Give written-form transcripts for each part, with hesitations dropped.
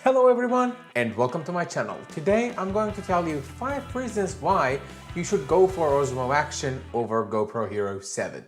Hello everyone and welcome to my channel. Today I'm going to tell you 5 reasons why you should go for Osmo Action over GoPro Hero 7.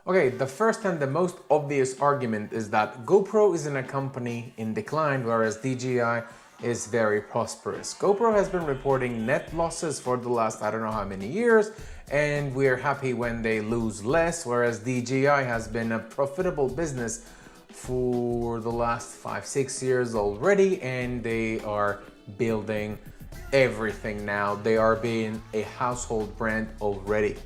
Okay, the first and the most obvious argument is that GoPro is in a company in decline, whereas DJI is very prosperous. GoPro has been reporting net losses for the last I don't know how many years, and we're happy when they lose less, whereas DJI has been a profitable business for the last 5-6 years already, and they are building everything now. They are being a household brand already.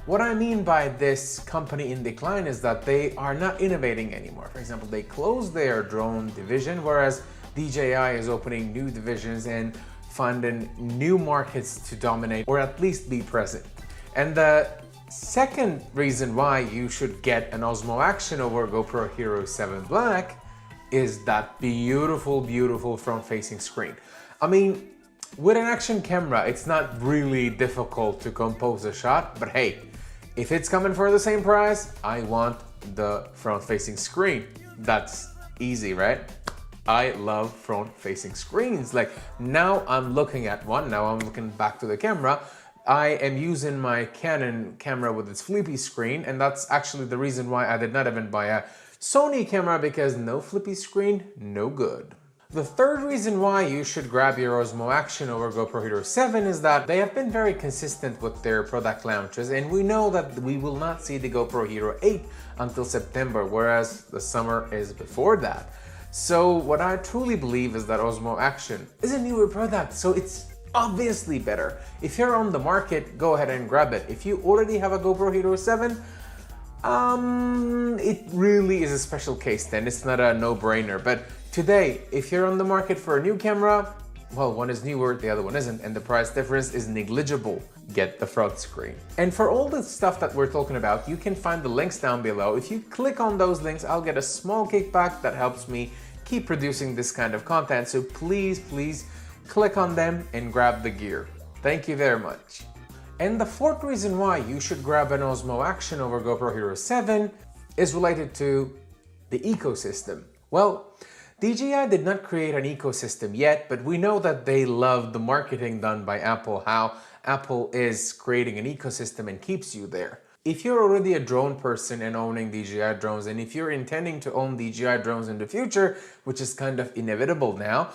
What I mean by this company in decline is that they are not innovating anymore. For example, they closed their drone division, whereas DJI is opening new divisions and finding new markets to dominate or at least be present. And the second reason why you should get an Osmo Action over GoPro Hero 7 Black is that beautiful front-facing screen. I mean, with an action camera, it's not really difficult to compose a shot, but hey, if it's coming for the same price, I want the front-facing screen. That's easy, right? I love front-facing screens. Like, now I'm looking at one, now I'm looking back to the camera. I am using my Canon camera with its flippy screen, and that's actually the reason why I did not even buy a Sony camera, because no flippy screen, no good. The third reason why you should grab your Osmo Action over GoPro Hero 7 is that they have been very consistent with their product launches, and we know that we will not see the GoPro Hero 8 until September, whereas the summer is before that. So what I truly believe is that Osmo Action is a newer product, so it's obviously better. If you're on the market, go ahead and grab it. If you already have a GoPro Hero 7, it really is a special case then. It's not a no-brainer. But today, if you're on the market for a new camera, well, one is newer, the other one isn't, and the price difference is negligible. Get the front screen. And for all the stuff that we're talking about, you can find the links down below. If you click on those links, I'll get a small kickback that helps me keep producing this kind of content. So please click on them and grab the gear. Thank you very much. And the fourth reason why you should grab an Osmo Action over GoPro Hero 7 is related to the ecosystem. Well, DJI did not create an ecosystem yet, but we know that they love the marketing done by Apple, how Apple is creating an ecosystem and keeps you there. If you're already a drone person and owning DJI drones, and if you're intending to own DJI drones in the future, which is kind of inevitable now,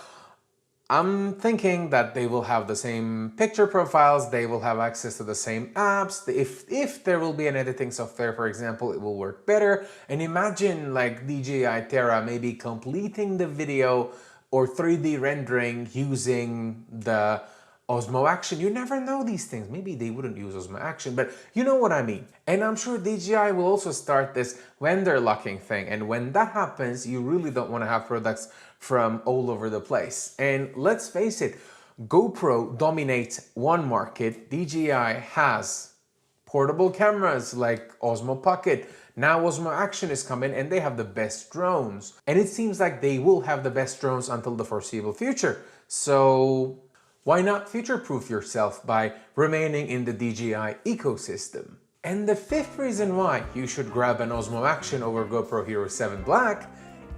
I'm thinking that they will have the same picture profiles, they will have access to the same apps. If there will be an editing software, for example, it will work better. And imagine like DJI Terra maybe completing the video or 3D rendering using the Osmo Action. You never know these things. Maybe they wouldn't use Osmo Action, but you know what I mean. And I'm sure DJI will also start this vendor locking thing. And when that happens, you really don't want to have products from all over the place. And let's face it, GoPro dominates one market. DJI has portable cameras like Osmo Pocket. Now Osmo Action is coming and they have the best drones. And it seems like they will have the best drones until the foreseeable future. So why not future-proof yourself by remaining in the DJI ecosystem? And the fifth reason why you should grab an Osmo Action over GoPro Hero 7 Black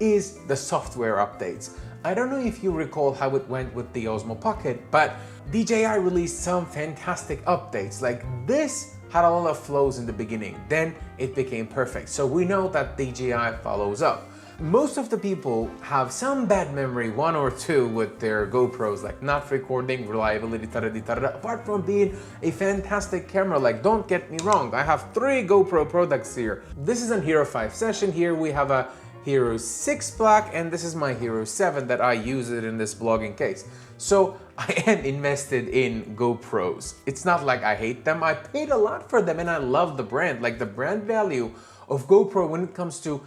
is the software updates. I don't know if you recall how it went with the Osmo Pocket, but DJI released some fantastic updates. Like this had a lot of flows in the beginning, then it became perfect. So we know that DJI follows up. Most of the people have some bad memory, one or two, with their GoPros, like not recording, reliability, apart from being a fantastic camera. Like, don't get me wrong, I have 3 GoPro products here. This is a Hero 5 session. Here we have a Hero 6 Black, and this is my Hero 7 that I use it in this vlogging case. So I am invested in GoPros. It's not like I hate them. I paid a lot for them and I love the brand. Like, the brand value of GoPro when it comes to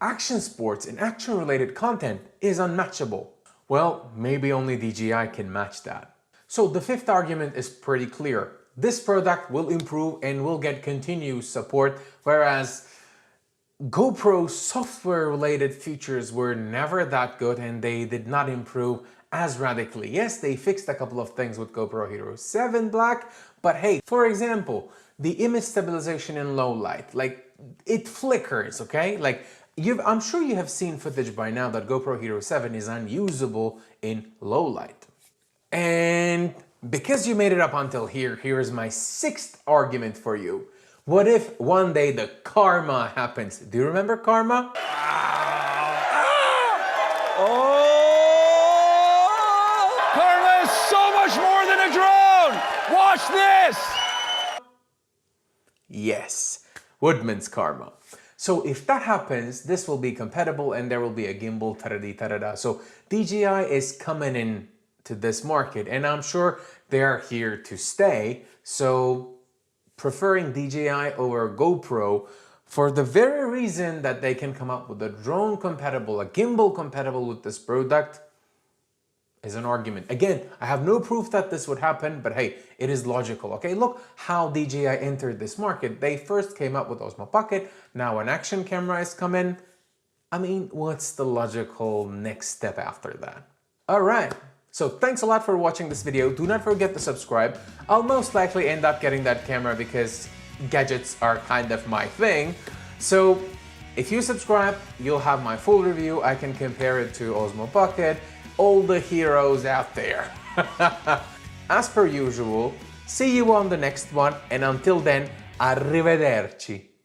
action sports and action related content is unmatchable. Well, maybe only DJI can match that. So the fifth argument is pretty clear. This product will improve and will get continuous support, whereas GoPro software related features were never that good and they did not improve as radically. Yes, they fixed a couple of things with GoPro Hero 7 Black, but hey, for example, the image stabilization in low light, like it flickers, okay? Like I'm sure you have seen footage by now that GoPro Hero 7 is unusable in low light. And because you made it up until here, here is my sixth argument for you. What if one day the karma happens? Do you remember karma? Karma is so much more than a drone! Watch this! Yes, Woodman's karma. So if that happens, this will be compatible and there will be a gimbal, ta-da-dee-ta-da-da. So DJI is coming in to this market and I'm sure they're here to stay. So preferring DJI over GoPro for the very reason that they can come up with a drone compatible, a gimbal compatible with this product is an argument. Again, I have no proof that this would happen, but hey, it is logical, okay? Look how DJI entered this market. They first came up with Osmo Pocket, now an action camera is coming. I mean, what's the logical next step after that? All right, so thanks a lot for watching this video. Do not forget to subscribe. I'll most likely end up getting that camera because gadgets are kind of my thing. So if you subscribe, you'll have my full review. I can compare it to Osmo Pocket, all the heroes out there. As per usual, see you on the next one, and until then, arrivederci.